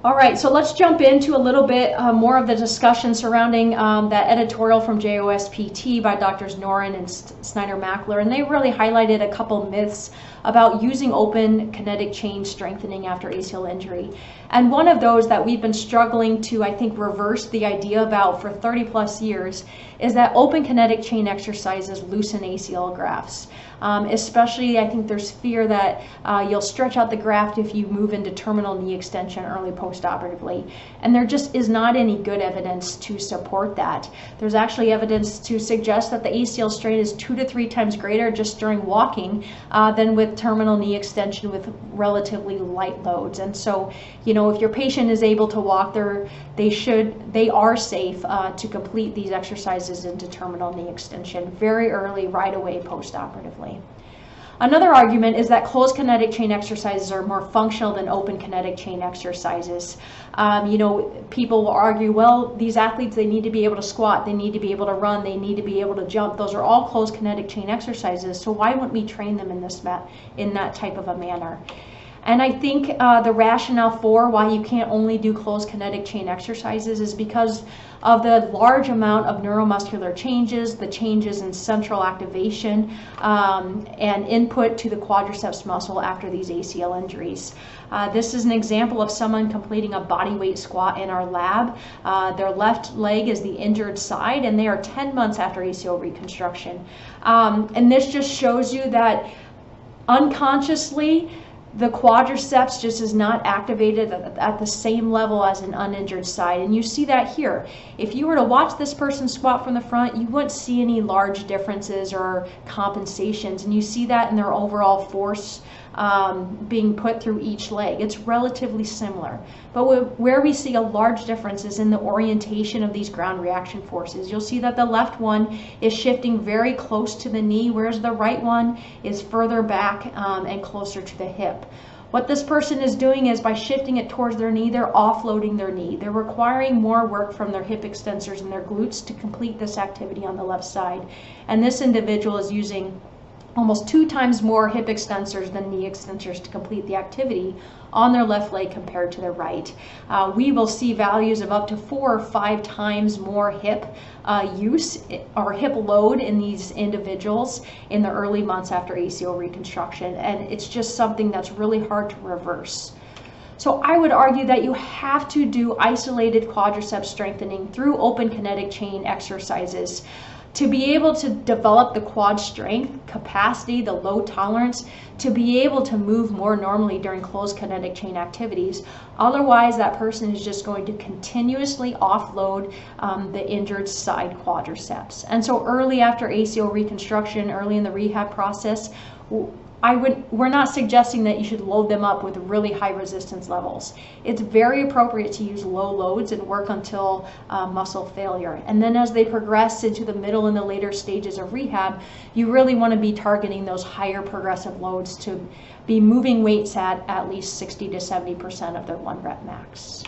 All right, so let's jump into a little bit more of the discussion surrounding that editorial from JOSPT by Drs. Noren and Snyder-Mackler, and they really highlighted a couple myths about using open kinetic chain strengthening after ACL injury. And one of those that we've been struggling to, I think, reverse the idea about for 30 plus years is that open kinetic chain exercises loosen ACL grafts. Especially, I think there's fear that you'll stretch out the graft if you move into terminal knee extension early postoperatively. And there just is not any good evidence to support that. There's actually evidence to suggest that the ACL strain is 2 to 3 times greater just during walking than with terminal knee extension with relatively light loads. And so, you know, if your patient is able to walk, they are safe to complete these exercises into terminal knee extension very early, right away postoperatively. Another argument is that closed kinetic chain exercises are more functional than open kinetic chain exercises. You know, people will argue, well, these athletes, they need to be able to squat, they need to be able to run, they need to be able to jump. Those are all closed kinetic chain exercises, so why wouldn't we train them in that type of a manner? And I think the rationale for why you can't only do closed kinetic chain exercises is because of the large amount of neuromuscular changes, the changes in central activation, and input to the quadriceps muscle after these ACL injuries. This is an example of someone completing a body weight squat in our lab. Their left leg is the injured side, and they are 10 months after ACL reconstruction. And this just shows you that unconsciously, the quadriceps just is not activated at the same level as an uninjured side. And you see that here. If you were to watch this person squat from the front, you wouldn't see any large differences or compensations. And you see that in their overall force being put through each leg. It's relatively similar. But where we see a large difference is in the orientation of these ground reaction forces. You'll see that the left one is shifting very close to the knee, whereas the right one is further back and closer to the hip. What this person is doing is by shifting it towards their knee, they're offloading their knee. They're requiring more work from their hip extensors and their glutes to complete this activity on the left side. And this individual is using almost 2 times more hip extensors than knee extensors to complete the activity on their left leg compared to their right. We will see values of up to 4 or 5 times more hip use or hip load in these individuals in the early months after ACL reconstruction, and it's just something that's really hard to reverse. So I would argue that you have to do isolated quadriceps strengthening through open kinetic chain exercises to be able to develop the quad strength, capacity, the load tolerance, to be able to move more normally during closed kinetic chain activities. Otherwise, that person is just going to continuously offload the injured side quadriceps. And so early after ACL reconstruction, early in the rehab process, we're not suggesting that you should load them up with really high resistance levels. It's very appropriate to use low loads and work until muscle failure. And then as they progress into the middle and the later stages of rehab, you really want to be targeting those higher progressive loads to be moving weights at least 60 to 70% of their 1 rep max.